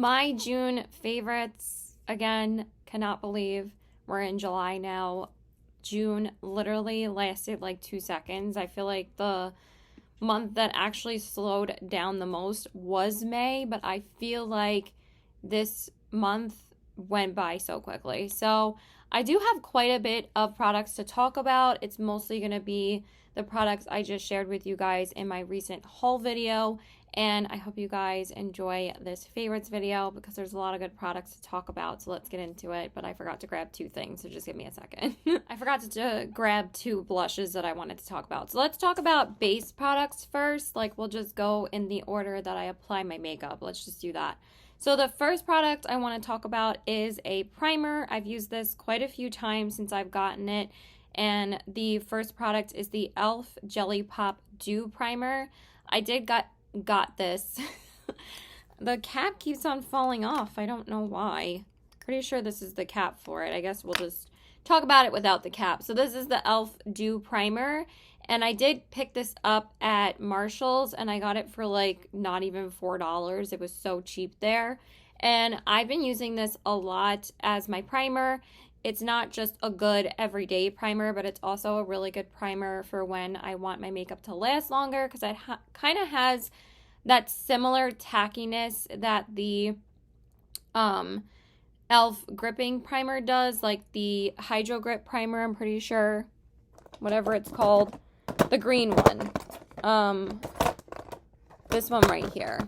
my June favorites, again, cannot believe we're in July now. June literally lasted like 2 seconds. I feel like the month that actually slowed down the most was May, but I feel like this month went by so quickly. So I do have quite a bit of products to talk about. It's mostly going to be the products I just shared with you guys in my recent haul video. And I hope you guys enjoy this favorites video because there's a lot of good products to talk about. So let's get into it. But I forgot to grab two things, so just give me a second. I forgot to grab two blushes that I wanted to talk about. So let's talk about base products first. Like, we'll just go in the order that I apply my makeup. Let's just do that. So the first product I want to talk about is a primer. I've used this quite a few times since I've gotten it. And the first product is the e.l.f. Jelly Pop Dew Primer. I did got this. The cap keeps on falling off. I don't know why. Pretty sure this is the cap for it. I guess we'll just talk about it without the cap. So this is the e.l.f. Dew Primer. And I did pick this up at Marshall's and I got it for like not even $4. It was so cheap there. And I've been using this a lot as my primer. It's not just a good everyday primer, but it's also a really good primer for when I want my makeup to last longer because it kind of has that similar tackiness that the e.l.f. gripping primer does, like the Hydro Grip primer, I'm pretty sure, whatever it's called, the green one. This one right here.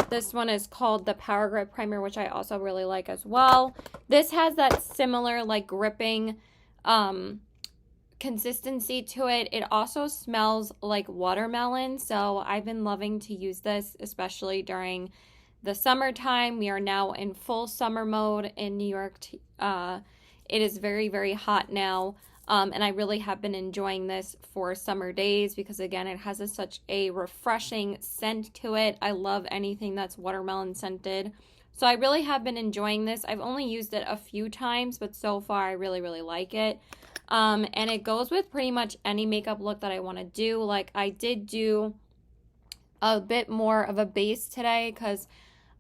This one is called the Power Grip Primer, which I also really like as well. This has that similar like gripping consistency to it. It also smells like watermelon, so I've been loving to use this, especially during the summertime. We are now in full summer mode in New York. It is very, very hot now. And I really have been enjoying this for summer days because, again, it has such a refreshing scent to it. I love anything that's watermelon scented. So I really have been enjoying this. I've only used it a few times, but so far I really, really like it. And it goes with pretty much any makeup look that I want to do. Like, I did do a bit more of a base today because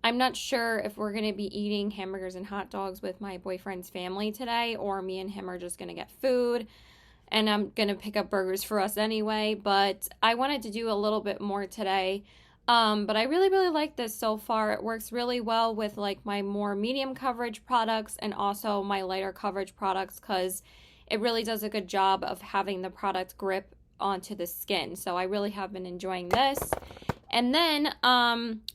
I'm not sure if we're going to be eating hamburgers and hot dogs with my boyfriend's family today, or me and him are just going to get food, and I'm going to pick up burgers for us anyway, but I wanted to do a little bit more today. But I really, really like this so far. It works really well with like my more medium coverage products and also my lighter coverage products because it really does a good job of having the product grip onto the skin. So I really have been enjoying this. And then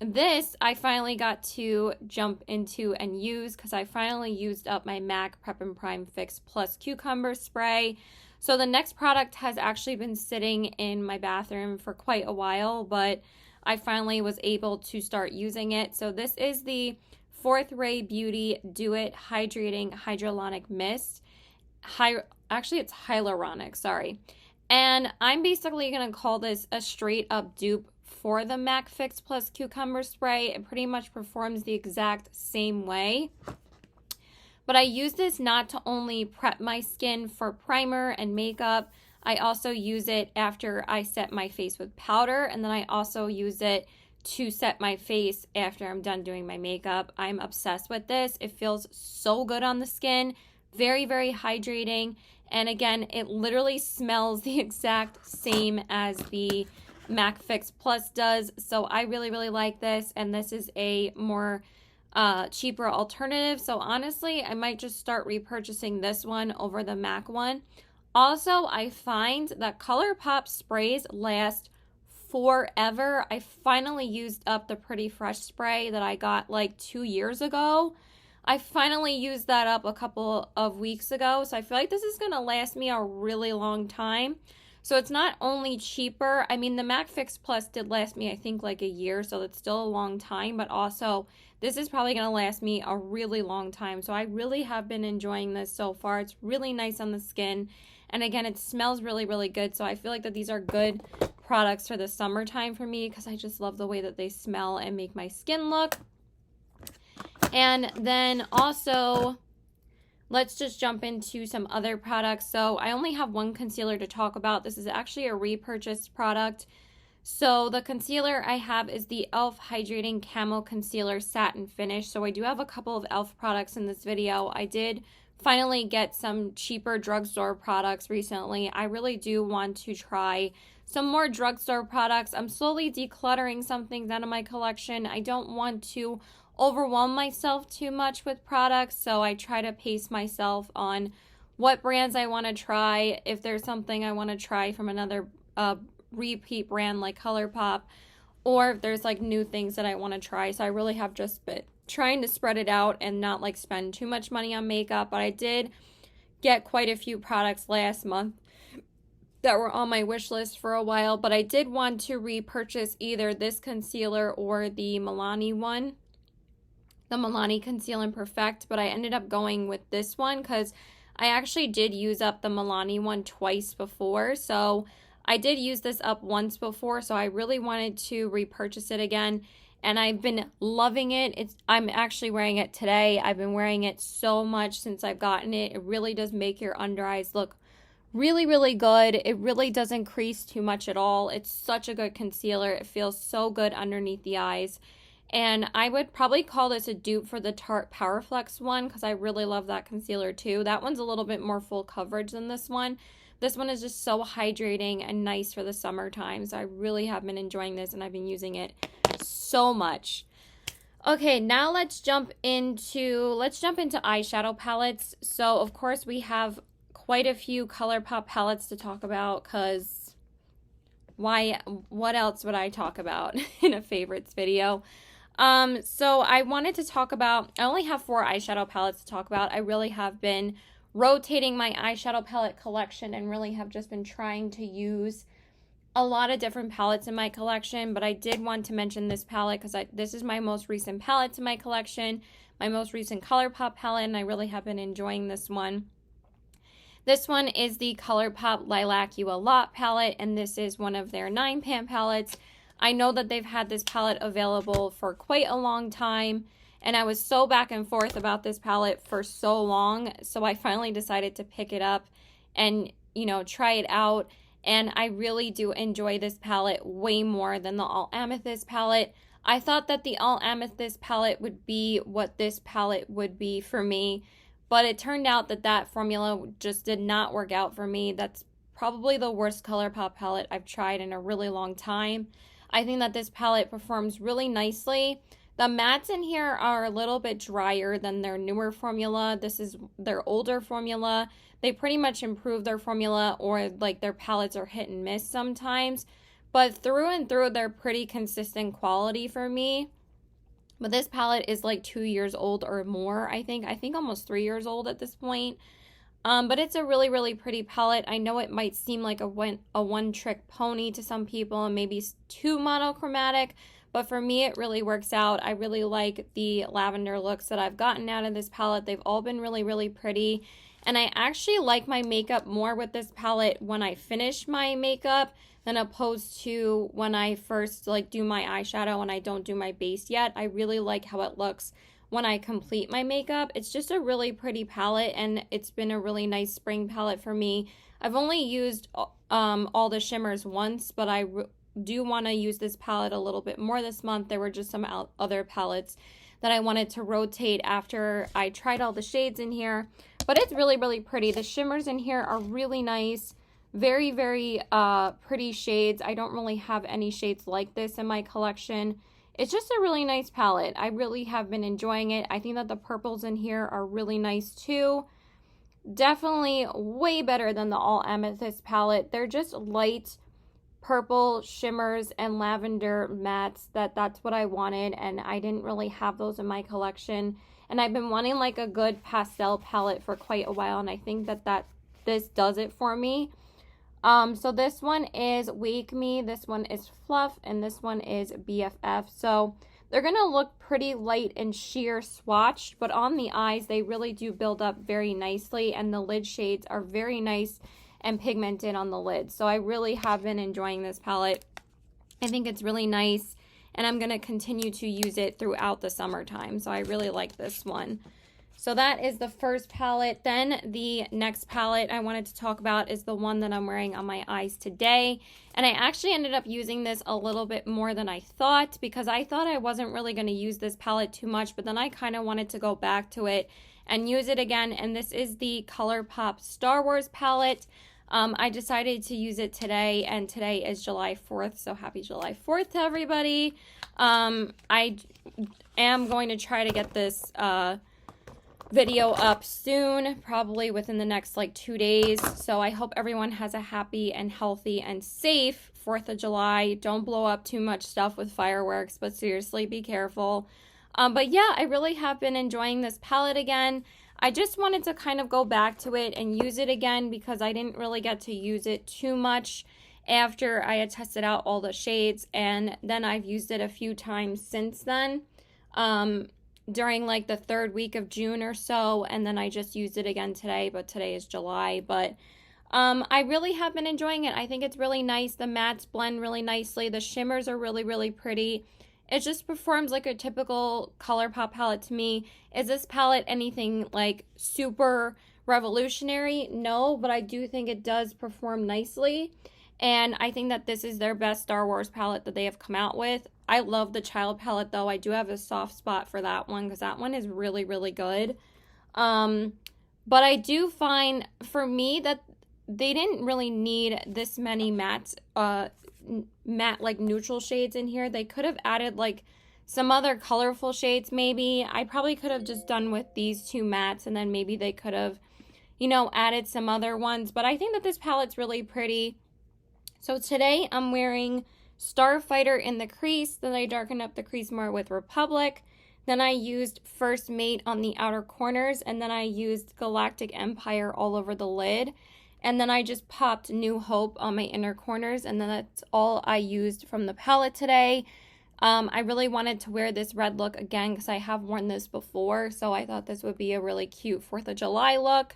this I finally got to jump into and use because I finally used up my MAC Prep and Prime Fix Plus Cucumber Spray. So the next product has actually been sitting in my bathroom for quite a while, but I finally was able to start using it. So this is the Fourth Ray Beauty Do It Hydrating Hydrolonic Mist. Actually, it's hyaluronic, sorry. And I'm basically going to call this a straight up dupe for the MAC Fix Plus Cucumber Spray. It pretty much performs the exact same way. But I use this not to only prep my skin for primer and makeup, I also use it after I set my face with powder, and then I also use it to set my face after I'm done doing my makeup. I'm obsessed with this. It feels so good on the skin. Very, very hydrating. And again, it literally smells the exact same as the MAC Fix Plus does. So I really, really like this. And this is a more cheaper alternative. So honestly, I might just start repurchasing this one over the MAC one. Also, I find that ColourPop sprays last forever. I finally used up the Pretty Fresh spray that I got like 2 years ago. I finally used that up a couple of weeks ago. So I feel like this is going to last me a really long time. So it's not only cheaper. I mean, the MAC Fix Plus did last me, I think, like a year. So it's still a long time. But also, this is probably going to last me a really long time. So I really have been enjoying this so far. It's really nice on the skin. And again, it smells really, really good. So I feel like that these are good products for the summertime for me because I just love the way that they smell and make my skin look. And then also, let's just jump into some other products. So I only have one concealer to talk about. This is actually a repurchased product. So the concealer I have is the e.l.f. Hydrating Camo Concealer Satin Finish. So I do have a couple of e.l.f. products in this video. I did finally get some cheaper drugstore products recently. I really do want to try some more drugstore products. I'm slowly decluttering some things out of my collection. I don't want to overwhelm myself too much with products, so I try to pace myself on what brands I want to try. If there's something I want to try from another repeat brand like ColourPop, or if there's like new things that I want to try. So I really have just been trying to spread it out and not like spend too much money on makeup. But I did get quite a few products last month that were on my wish list for a while, but I did want to repurchase either this concealer or the Milani one, the Milani Conceal and Perfect, but I ended up going with this one because I actually did use up the Milani one twice before. So I did use this up once before, so I really wanted to repurchase it again, and I've been loving it. I'm actually wearing it today. I've been wearing it so much since I've gotten it. It really does make your under eyes look really, really good. It really doesn't crease too much at all. It's such a good concealer. It feels so good underneath the eyes. And I would probably call this a dupe for the Tarte Powerflex one because I really love that concealer too. That one's a little bit more full coverage than this one. This one is just so hydrating and nice for the summertime. So I really have been enjoying this, and I've been using it so much. Okay, now let's jump into eyeshadow palettes. So of course we have quite a few ColourPop palettes to talk about because what else would I talk about in a favorites video? So I wanted to talk about, I only have 4 eyeshadow palettes to talk about. I really have been rotating my eyeshadow palette collection and really have just been trying to use a lot of different palettes in my collection, but I did want to mention this palette because this is my most recent palette to my collection, my most recent ColourPop palette, and I really have been enjoying this one. This one is the ColourPop Lilac You a Lot palette, and this is one of their 9-pan palettes. I know that they've had this palette available for quite a long time, and I was so back and forth about this palette for so long, so I finally decided to pick it up and, you know, try it out. And I really do enjoy this palette way more than the All Amethyst palette. I thought that the All Amethyst palette would be what this palette would be for me, but it turned out that that formula just did not work out for me. That's probably the worst ColourPop palette I've tried in a really long time. I think that this palette performs really nicely. The mattes in here are a little bit drier than their newer formula. This is their older formula. They pretty much improved their formula, or like their palettes are hit and miss sometimes. But through and through, they're pretty consistent quality for me. But this palette is like 2 years old or more, I think. I think almost 3 years old at this point. But it's a really, really pretty palette. I know it might seem like a one-trick pony to some people and maybe too monochromatic, but for me, it really works out. I really like the lavender looks that I've gotten out of this palette. They've all been really, really pretty. And I actually like my makeup more with this palette when I finish my makeup than opposed to when I first like do my eyeshadow and I don't do my base yet. I really like how it looks when I complete my makeup. It's just a really pretty palette, and it's been a really nice spring palette for me. I've only used all the shimmers once, but I do want to use this palette a little bit more this month. There were just some other palettes that I wanted to rotate after I tried all the shades in here, but it's really, really pretty. The shimmers in here are really nice. Very, very pretty shades. I don't really have any shades like this in my collection. It's just a really nice palette. I really have been enjoying it. I think that the purples in here are really nice too. Definitely way better than the All Amethyst palette. They're just light purple shimmers and lavender mattes. That's what I wanted, and I didn't really have those in my collection. And I've been wanting like a good pastel palette for quite a while, and I think that this does it for me. So this one is Wake Me, this one is Fluff, and this one is BFF. So they're going to look pretty light and sheer swatched, but on the eyes, they really do build up very nicely, and the lid shades are very nice and pigmented on the lid. So I really have been enjoying this palette. I think it's really nice, and I'm going to continue to use it throughout the summertime. So I really like this one. So that is the first palette. Then the next palette I wanted to talk about is the one that I'm wearing on my eyes today. And I actually ended up using this a little bit more than I thought, because I thought I wasn't really going to use this palette too much, but then I kind of wanted to go back to it and use it again. And this is the ColourPop Star Wars palette. I decided to use it today, and today is July 4th, so happy July 4th to everybody. I am going to try to get this video up soon, probably within the next like 2 days. So I hope everyone has a happy and healthy and safe 4th of July. Don't blow up too much stuff with fireworks, but seriously, be careful. But yeah, I really have been enjoying this palette again. I just wanted to kind of go back to it and use it again, because I didn't really get to use it too much after I had tested out all the shades, and then I've used it a few times since then. During like the 3rd week of June or so, and then I just used it again today, but today is July. But I really have been enjoying it. I think it's really nice. The mattes blend really nicely. The shimmers are really, really pretty. It just performs like a typical ColourPop palette to me. Is this palette anything like super revolutionary? No, but I do think it does perform nicely. And I think that this is their best Star Wars palette that they have come out with. I love the Child palette, though. I do have a soft spot for that one, because that one is really, really good. But I do find, for me, that they didn't really need this many matte like neutral shades in here. They could have added like some other colorful shades maybe. I probably could have just done with these 2 mattes, and then maybe they could have, you know, added some other ones. But I think that this palette's really pretty. So today I'm wearing Starfighter in the crease. Then I darkened up the crease more with Republic. Then I used First Mate on the outer corners, and then I used Galactic Empire all over the lid. And then I just popped New Hope on my inner corners, and then that's all I used from the palette today. I really wanted to wear this red look again, because I have worn this before, so I thought this would be a really cute 4th of July look.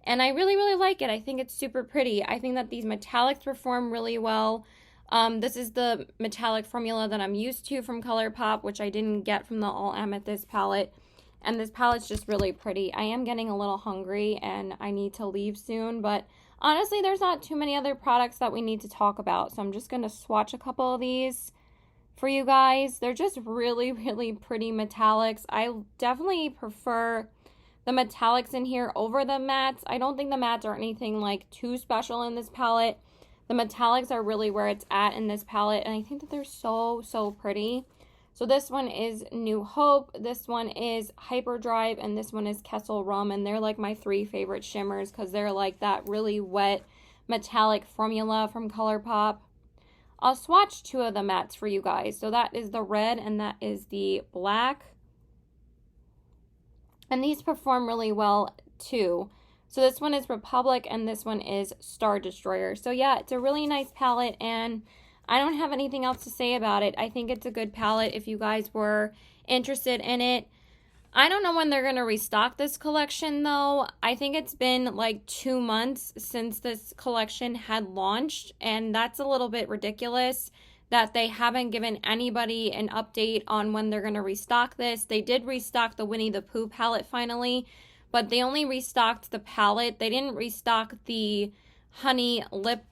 And I really, really like it. I think it's super pretty. I think that these metallics perform really well. This is the metallic formula that I'm used to from ColourPop, which I didn't get from the All Amethyst palette. And this palette's just really pretty. I am getting a little hungry, and I need to leave soon. But honestly, there's not too many other products that we need to talk about. So I'm just going to swatch a couple of these for you guys. They're just really, really pretty metallics. I definitely prefer the metallics in here over the mattes. I don't think the mattes are anything like too special in this palette. The metallics are really where it's at in this palette, and I think that they're so, so pretty. So this one is New Hope, this one is Hyperdrive, and this one is Kessel Rum, and they're like my 3 favorite shimmers, because they're like that really wet metallic formula from ColourPop. I'll swatch 2 of the mattes for you guys. So that is the red, and that is the black. And these perform really well too. So this one is Republic, and this one is Star Destroyer. So yeah, it's a really nice palette, and I don't have anything else to say about it. I think it's a good palette if you guys were interested in it. I don't know when they're going to restock this collection, though. I think it's been like 2 months since this collection had launched, and that's a little bit ridiculous that they haven't given anybody an update on when they're going to restock this. They did restock the Winnie the Pooh palette finally, but they only restocked the palette. They didn't restock the honey lip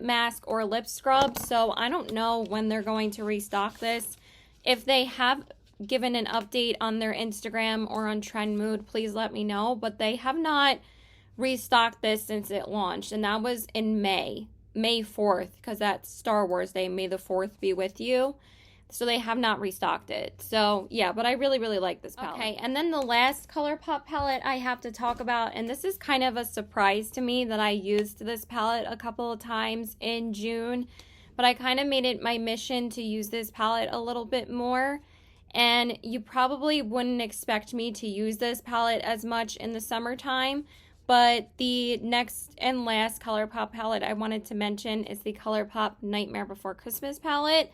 mask or lip scrub, so I don't know when they're going to restock this. If they have given an update on their Instagram or on Trend Mood, please let me know, but they have not restocked this since it launched, and that was in May 4th, because that's Star Wars Day. May the 4th be with you. So they have not restocked it. So yeah, but I really, really like this palette. Okay, and then the last ColourPop palette I have to talk about, and this is kind of a surprise to me that I used this palette a couple of times in June, but I kind of made it my mission to use this palette a little bit more. And you probably wouldn't expect me to use this palette as much in the summertime, but the next and last ColourPop palette I wanted to mention is the ColourPop Nightmare Before Christmas palette.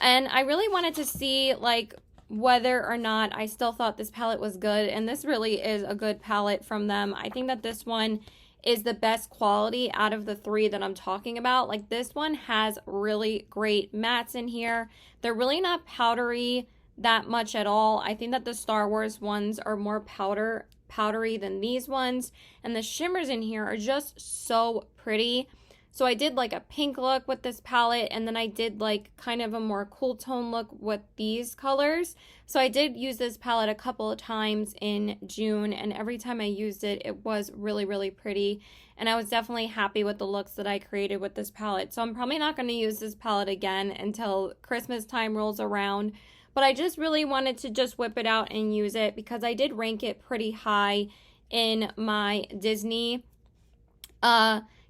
And I really wanted to see like whether or not I still thought this palette was good, and this really is a good palette from them. I think that this one is the best quality out of the 3 that I'm talking about. Like, this one has really great mattes in here. They're really not powdery. that much at all. I think that the Star Wars ones are more powdery than these ones, and the shimmers in here are just so pretty. So I did like a pink look with this palette, and then I did like kind of a more cool tone look with these colors. So I did use this palette a couple of times in June, and every time I used it, it was really, really pretty. And I was definitely happy with the looks that I created with this palette. So I'm probably not going to use this palette again until Christmas time rolls around. But I just really wanted to just whip it out and use it because I did rank it pretty high in my Disney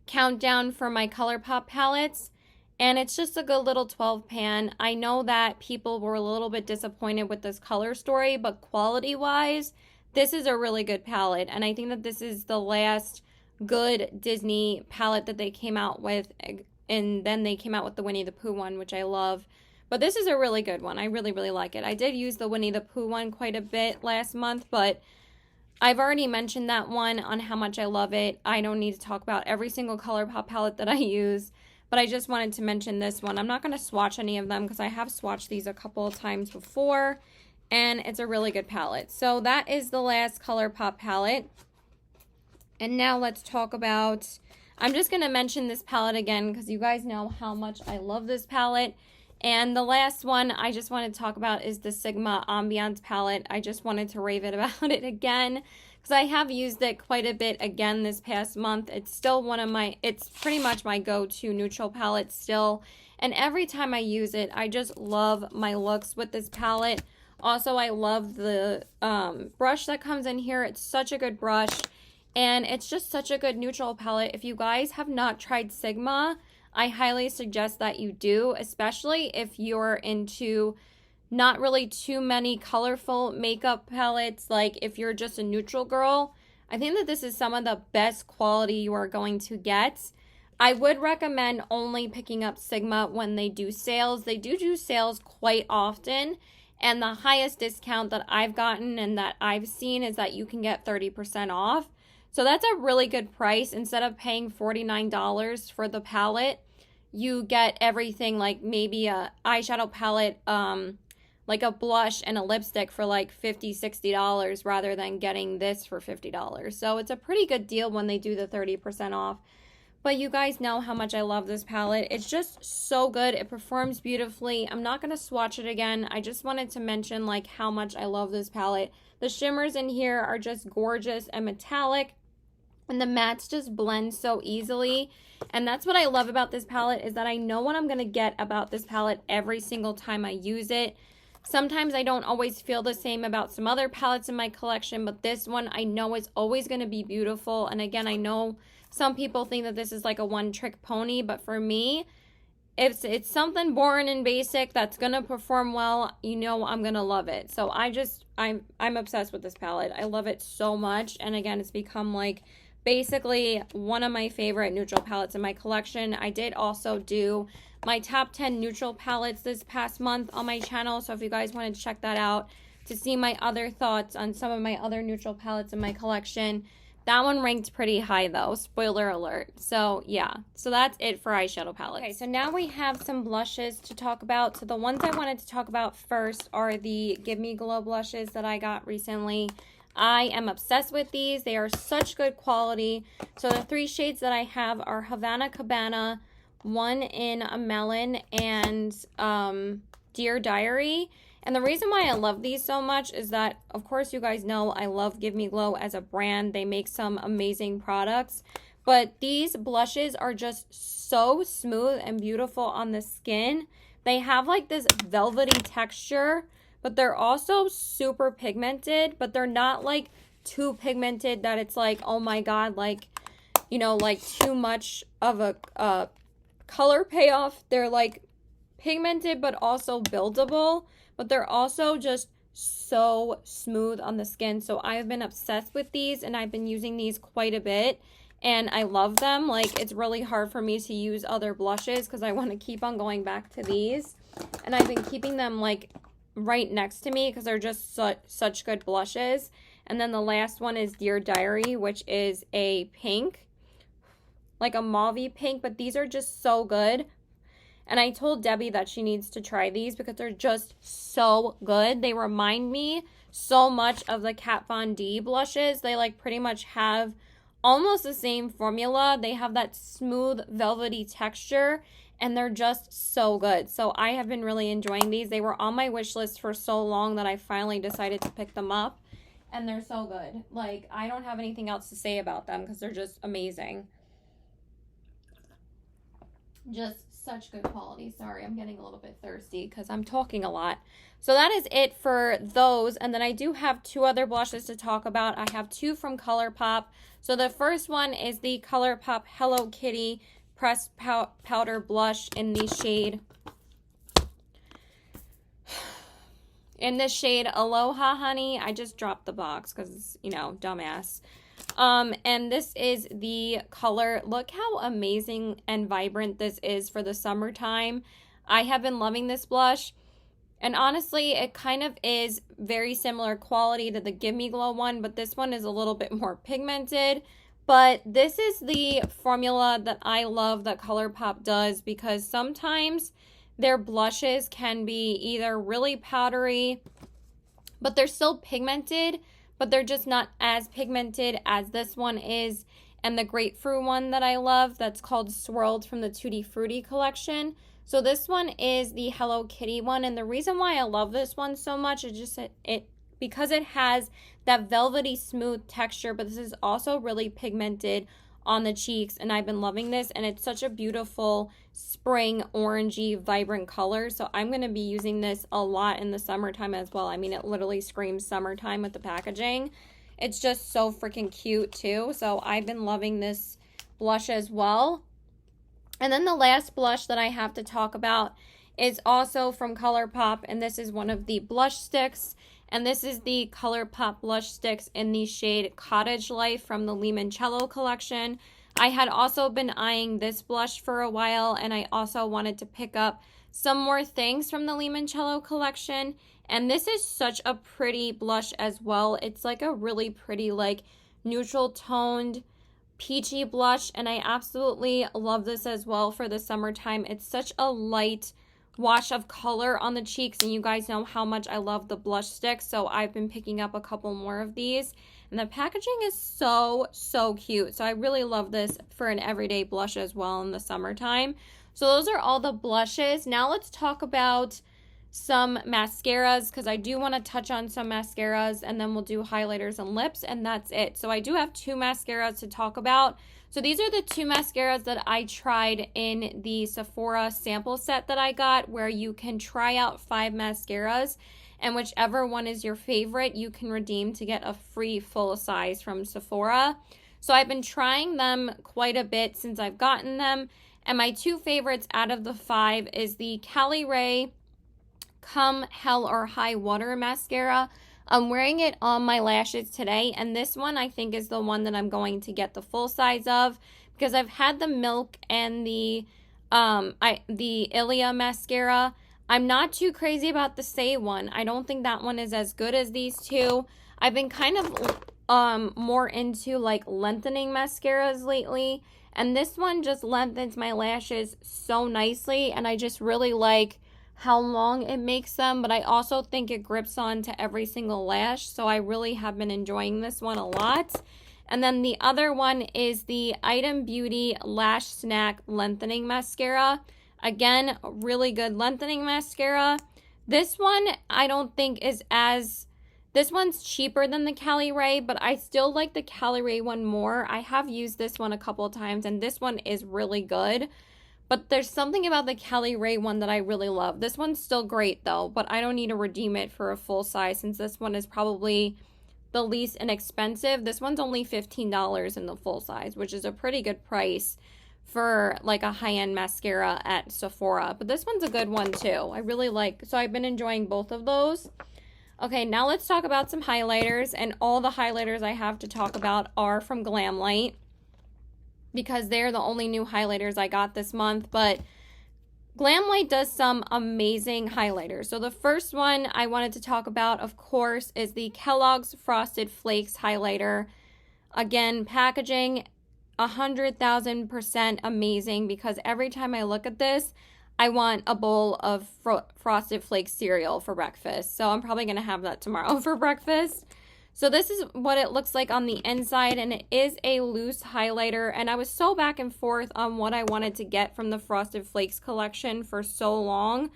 countdown for my ColourPop palettes, and it's just a good little 12 pan. I know that people were a little bit disappointed with this color story, but quality wise, this is a really good palette, and I think that this is the last good Disney palette that they came out with, and then they came out with the Winnie the Pooh one, which I love. But this is a really good one. I really, really like it. I did use the Winnie the Pooh one quite a bit last month, but I've already mentioned that one on how much I love it. I don't need to talk about every single ColourPop palette that I use, but I just wanted to mention this one. I'm not going to swatch any of them because I have swatched these a couple of times before, and it's a really good palette. So that is the last ColourPop palette. And now let's talk about, I'm just going to mention this palette again because you guys know how much I love this palette. And the last one I just wanted to talk about is the Sigma Ambiance palette. I just wanted to rave it about it again because I have used it quite a bit again this past month. It's still it's pretty much my go-to neutral palette still. And every time I use it, I just love my looks with this palette. Also, I love the brush that comes in here. It's such a good brush. And it's just such a good neutral palette. If you guys have not tried Sigma, I highly suggest that you do, especially if you're into not really too many colorful makeup palettes. Like if you're just a neutral girl, I think that this is some of the best quality you are going to get. I would recommend only picking up Sigma when they do sales. They do sales quite often, and the highest discount that I've gotten and that I've seen is that you can get 30% off. So that's a really good price. Instead of paying $49 for the palette, you get everything, like maybe a eyeshadow palette, like a blush and a lipstick for like $50, $60 rather than getting this for $50. So it's a pretty good deal when they do the 30% off. But you guys know how much I love this palette. It's just so good. It performs beautifully. I'm not going to swatch it again. I just wanted to mention like how much I love this palette. The shimmers in here are just gorgeous and metallic. And the mattes just blend so easily. And that's what I love about this palette, is that I know what I'm going to get about this palette every single time I use it. Sometimes I don't always feel the same about some other palettes in my collection, but this one I know is always going to be beautiful. And again, I know some people think that this is like a one-trick pony, but for me, if it's something boring and basic that's going to perform well, you know I'm going to love it. So I'm obsessed with this palette. I love it so much. And again, it's become like basically one of my favorite neutral palettes in my collection. I did also do my top 10 neutral palettes this past month on my channel, so if you guys wanted to check that out to see my other thoughts on some of my other neutral palettes in my collection, that one ranked pretty high though, spoiler alert. So yeah, so that's it for eyeshadow palettes. Okay, so now we have some blushes to talk about. So the ones I wanted to talk about first are the Give Me Glow blushes that I got recently. I am obsessed with these. They are such good quality. So the three shades that I have are Havana Cabana, one in a melon, and Dear Diary. And the reason why I love these so much is that, of course, you guys know I love Give Me Glow as a brand. They make some amazing products. But these blushes are just so smooth and beautiful on the skin. They have like this velvety texture, but they're also super pigmented, but they're not like too pigmented that it's like, oh my god, like, you know, like too much of a color payoff. They're like pigmented but also buildable, but they're also just so smooth on the skin. So I've been obsessed with these, and I've been using these quite a bit, and I love them. Like, it's really hard for me to use other blushes because I want to keep on going back to these, and I've been keeping them like right next to me because they're just such good blushes. And then the last one is Dear Diary, which is a pink, like a mauvey pink, but these are just so good. And I told Debbie that she needs to try these because they're just so good. They remind me so much of the Kat Von D blushes. They like pretty much have almost the same formula. They have that smooth velvety texture and they're just so good. So I have been really enjoying these. They were on my wish list for so long that I finally decided to pick them up. And they're so good. Like, I don't have anything else to say about them because they're just amazing. Just such good quality. Sorry, I'm getting a little bit thirsty because I'm talking a lot. So that is it for those. And then I do have two other blushes to talk about. I have two from ColourPop. So the first one is the ColourPop Hello Kitty Pressed Powder Blush in the shade... in this shade Aloha Honey. I just dropped the box because, you know, dumbass. And this is the color. Look how amazing and vibrant this is for the summertime. I have been loving this blush. And honestly, it kind of is very similar quality to the Give Me Glow one, but this one is a little bit more pigmented. But this is the formula that I love that ColourPop does because sometimes their blushes can be either really powdery, but they're still pigmented, but they're just not as pigmented as this one is. And the grapefruit one that I love, that's called Swirled from the Tutti Frutti collection. So this one is the Hello Kitty one. And the reason why I love this one so much is just because it has that velvety smooth texture, but this is also really pigmented on the cheeks, and I've been loving this, and it's such a beautiful spring orangey vibrant color. So I'm going to be using this a lot in the summertime as well. I mean, it literally screams summertime with the packaging. It's just so freaking cute too. So I've been loving this blush as well. And then the last blush that I have to talk about is also from ColourPop, and this is one of the blush sticks. And this is the ColourPop blush sticks in the shade Cottage Life from the Limoncello collection. I had also been eyeing this blush for a while, and I also wanted to pick up some more things from the Limoncello collection. And this is such a pretty blush as well. It's like a really pretty, like, neutral toned peachy blush, and I absolutely love this as well for the summertime. It's such a light wash of color on the cheeks, and you guys know how much I love the blush sticks, so I've been picking up a couple more of these, and the packaging is so cute. So I really love this for an everyday blush as well in the summertime. So those are all the blushes. Now let's talk about some mascaras, because I do want to touch on some mascaras, and then we'll do highlighters and lips, and that's it. So I do have two mascaras to talk about. So these are the two mascaras that I tried in the Sephora sample set that I got, where you can try out 5 mascaras, and whichever one is your favorite, you can redeem to get a free full size from Sephora. So I've been trying them quite a bit since I've gotten them, and my two favorites out of the 5 is the Cali Ray Come Hell or High Water mascara. I'm wearing it on my lashes today, and this one I think is the one that I'm going to get the full size of, because I've had the Milk and the Ilia mascara. I'm not too crazy about the Say one. I don't think that one is as good as these two. I've been kind of more into like lengthening mascaras lately, and this one just lengthens my lashes so nicely, and I just really like how long it makes them, but I also think it grips on to every single lash, so I really have been enjoying this one a lot. And then the other one is the Item Beauty Lash Snack Lengthening Mascara. Again, really good lengthening mascara. This one I don't think is as... This one's cheaper than the Cali Ray, but I still like the Cali Ray one more. I have used this one a couple of times, and this one is really good. But there's something about the Cali Ray one that I really love. This one's still great though, but I don't need to redeem it for a full size since this one is probably the least inexpensive. This one's only $15 in the full size, which is a pretty good price for like a high-end mascara at Sephora. But this one's a good one too. I really like, so I've been enjoying both of those. Okay, now let's talk about some highlighters, and all the highlighters I have to talk about are from Glamlite, because they're the only new highlighters I got this month. But Glamlite does some amazing highlighters. So the first one I wanted to talk about, of course, is the Kellogg's Frosted Flakes highlighter. Again, packaging 100,000% amazing, because every time I look at this, I want a bowl of Frosted Flakes cereal for breakfast. So I'm probably going to have that tomorrow for breakfast. So this is what it looks like on the inside, and it is a loose highlighter. And I was so back and forth on what I wanted to get from the Frosted Flakes collection for so long,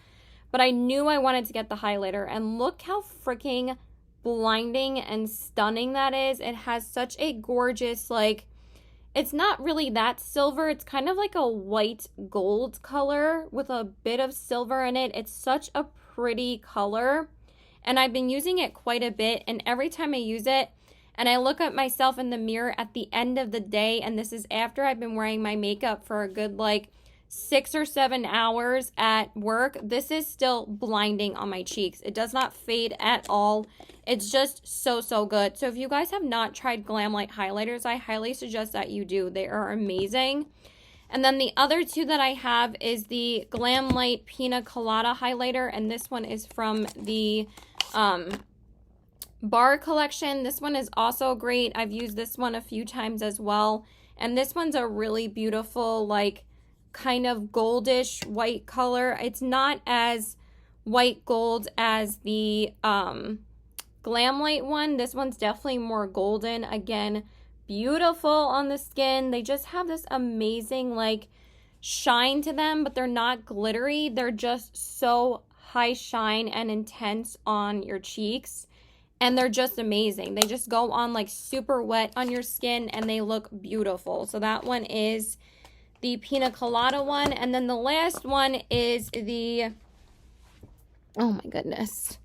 but I knew I wanted to get the highlighter, and look how freaking blinding and stunning that is. It has such a gorgeous, like, it's not really that silver. It's kind of like a white gold color with a bit of silver in it. It's such a pretty color. And I've been using it quite a bit. And every time I use it and I look at myself in the mirror at the end of the day, and this is after I've been wearing my makeup for a good like 6 or 7 hours at work, this is still blinding on my cheeks. It does not fade at all. It's just so, so good. So if you guys have not tried Glamlite highlighters, I highly suggest that you do. They are amazing. And then the other two that I have is the Glamlite Pina Colada highlighter, and this one is from the bar collection. This one is also great. I've used this one a few times as well. And this one's a really beautiful, like, kind of goldish white color. It's not as white gold as the Glamlite one. This one's definitely more golden. Again, beautiful on the skin. They just have this amazing, like, shine to them, but they're not glittery. They're just so high shine and intense on your cheeks, and they're just amazing. They just go on like super wet on your skin, and they look beautiful. So that one is the Pina Colada one. And then the last one is the, oh my goodness,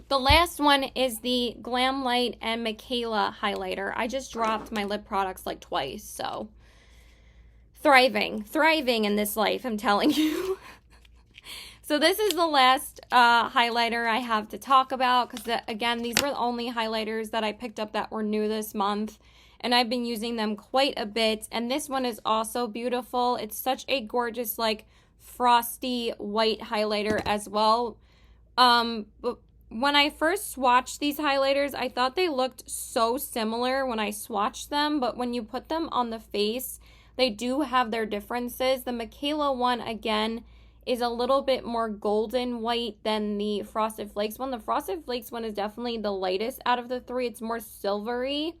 the last one is the Glamlite and Michaela highlighter. I just dropped my lip products like twice, so thriving in this life, I'm telling you. So this is the last highlighter I have to talk about, because again, these were the only highlighters that I picked up that were new this month, and I've been using them quite a bit. And this one is also beautiful. It's such a gorgeous, like, frosty white highlighter as well. But when I first swatched these highlighters, I thought they looked so similar when I swatched them, but when you put them on the face, they do have their differences. The Michaela one, again, is a little bit more golden white than the Frosted Flakes one. The Frosted Flakes one is definitely the lightest out of the three. It's more silvery.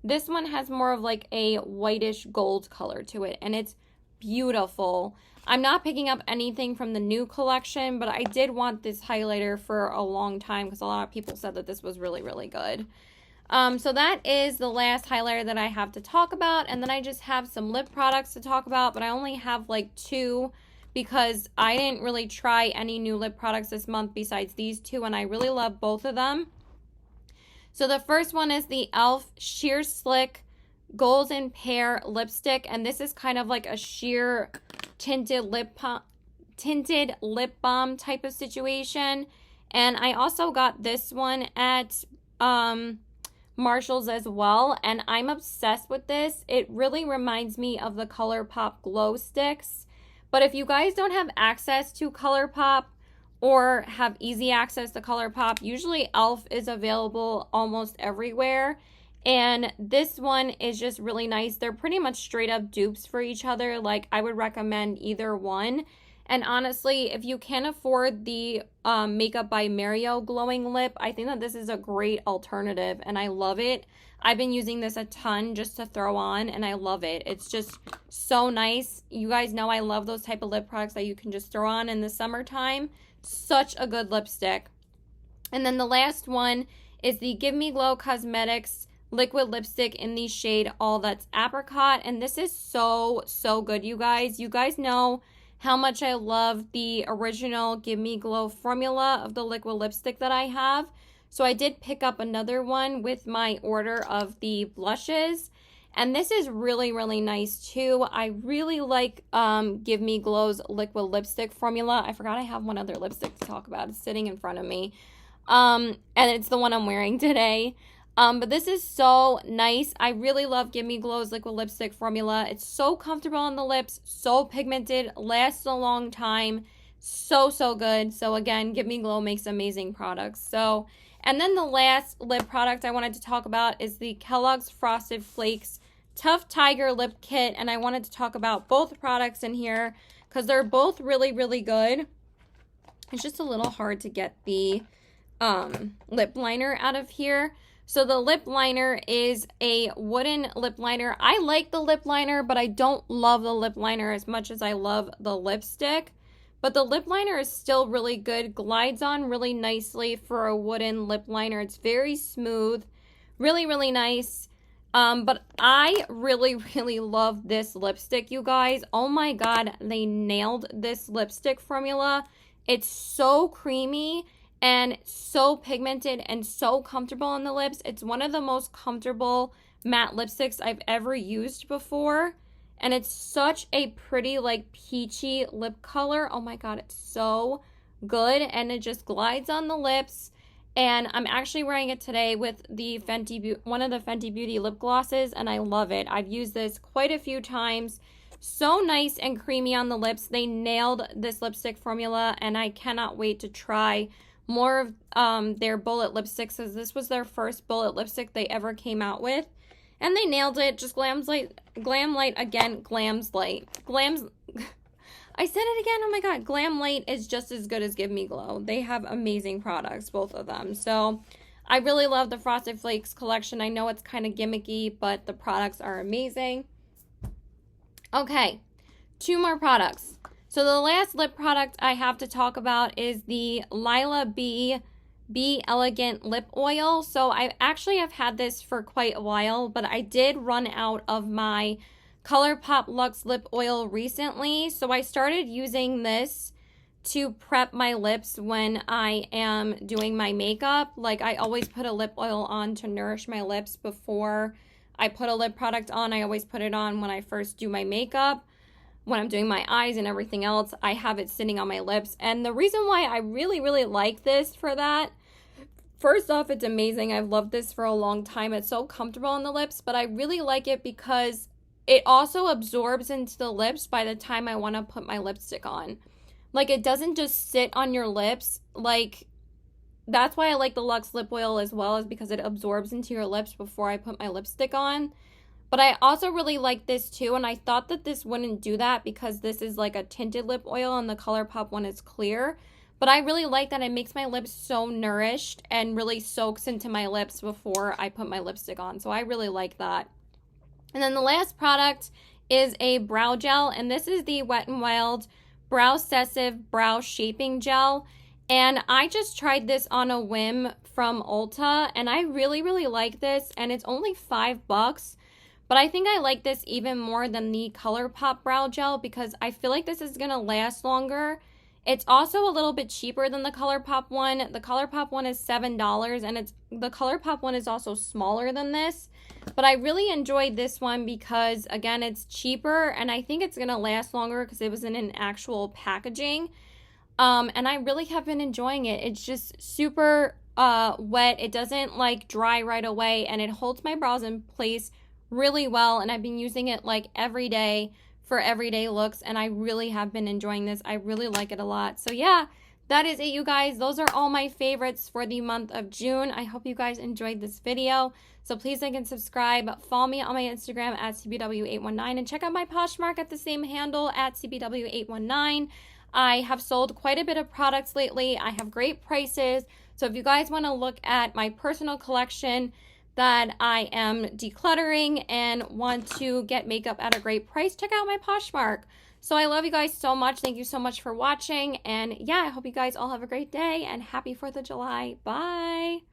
This one has more of like a whitish gold color to it, and it's beautiful. I'm not picking up anything from the new collection, but I did want this highlighter for a long time because a lot of people said that this was really, really good. So that is the last highlighter that I have to talk about. And then I just have some lip products to talk about, but I only have like 2 because I didn't really try any new lip products this month besides these 2, and I really love both of them. So the first one is the e.l.f. Sheer Slick Golden Pear Lipstick, and this is kind of like a sheer tinted lip balm type of situation. And I also got this one at Marshall's as well, and I'm obsessed with this. It really reminds me of the ColourPop Glow Sticks. But if you guys don't have access to ColourPop or have easy access to ColourPop, usually e.l.f. is available almost everywhere. And this one is just really nice. They're pretty much straight up dupes for each other. Like, I would recommend either one. And honestly, if you can't afford the Makeup by Mario glowing lip, I think that this is a great alternative, and I love it. I've been using this a ton just to throw on, and I love it. It's just so nice. You guys know I love those type of lip products that you can just throw on in the summertime. Such a good lipstick. And then the last one is the Give Me Glow Cosmetics liquid lipstick in the shade All That's Apricot, and this is so, so good, you guys. You guys know how much I love the original Give Me Glow formula of the liquid lipstick that I have. So I did pick up another one with my order of the blushes, and this is really, really nice too. I really like Give Me Glow's liquid lipstick formula. I forgot I have one other lipstick to talk about. It's sitting in front of me, and it's the one I'm wearing today. But this is so nice. I really love Give Me Glow's liquid lipstick formula. It's so comfortable on the lips, so pigmented, lasts a long time, so, so good. So again, Give Me Glow makes amazing products. So, and then the last lip product I wanted to talk about is the Kellogg's Frosted Flakes Tough Tiger Lip Kit, and I wanted to talk about both products in here because they're both really, really good. It's just a little hard to get the lip liner out of here. So the lip liner is a wooden lip liner. I like the lip liner, but I don't love the lip liner as much as I love the lipstick. But the lip liner is still really good, glides on really nicely for a wooden lip liner. It's very smooth, really, really nice. But I really, really love this lipstick, you guys. Oh my God, they nailed this lipstick formula. It's so creamy and so pigmented and so comfortable on the lips. It's one of the most comfortable matte lipsticks I've ever used before. And it's such a pretty, like, peachy lip color. Oh my God, it's so good. And it just glides on the lips. And I'm actually wearing it today with the one of the Fenty Beauty lip glosses, and I love it. I've used this quite a few times. So nice and creamy on the lips. They nailed this lipstick formula, and I cannot wait to try more of their bullet lipsticks, as this was their first bullet lipstick they ever came out with. And they nailed it. Just Glam Light again. Glam's Light. I said it again. Oh my God. Glam Light is just as good as Give Me Glow. They have amazing products, both of them. So I really love the Frosted Flakes collection. I know it's kind of gimmicky, but the products are amazing. Okay, 2 more products. So the last lip product I have to talk about is the Lila Be Elegant Lip Oil. So I actually have had this for quite a while, but I did run out of my ColourPop Luxe Lip Oil recently. So I started using this to prep my lips when I am doing my makeup. Like, I always put a lip oil on to nourish my lips before I put a lip product on. I always put it on when I first do my makeup. When I'm doing my eyes and everything else, I have it sitting on my lips. And the reason why I really, really like this for that, first off, it's amazing. I've loved this for a long time. It's so comfortable on the lips, but I really like it because it also absorbs into the lips by the time I want to put my lipstick on. Like, it doesn't just sit on your lips. Like, that's why I like the Luxe Lip Oil as well, is because it absorbs into your lips before I put my lipstick on. But I also really like this too, and I thought that this wouldn't do that because this is like a tinted lip oil and the ColourPop one is clear. But I really like that it makes my lips so nourished and really soaks into my lips before I put my lipstick on. So I really like that. And then the last product is a brow gel, and this is the Wet n Wild Browsessive Brow Shaping Gel. And I just tried this on a whim from Ulta, and I really, really like this, and it's only $5. But I think I like this even more than the ColourPop Brow Gel because I feel like this is going to last longer. It's also a little bit cheaper than the ColourPop one. The ColourPop one is $7, and the ColourPop one is also smaller than this. But I really enjoyed this one because, again, it's cheaper, and I think it's going to last longer because it was in an actual packaging. And I really have been enjoying it. It's just super wet. It doesn't, like, dry right away, and it holds my brows in place really well, and I've been using it like every day for everyday looks, and I really have been enjoying this. I really like it a lot. So yeah, that is it, you guys. Those are all my favorites for the month of June. I hope you guys enjoyed this video. So please like and subscribe. Follow me on my Instagram at CBW819 and check out my Poshmark at the same handle at CBW819. I have sold quite a bit of products lately. I have great prices. So if you guys want to look at my personal collection that I am decluttering and want to get makeup at a great price, check out my Poshmark. So I love you guys so much. Thank you so much for watching. And yeah, I hope you guys all have a great day and happy 4th of July. Bye.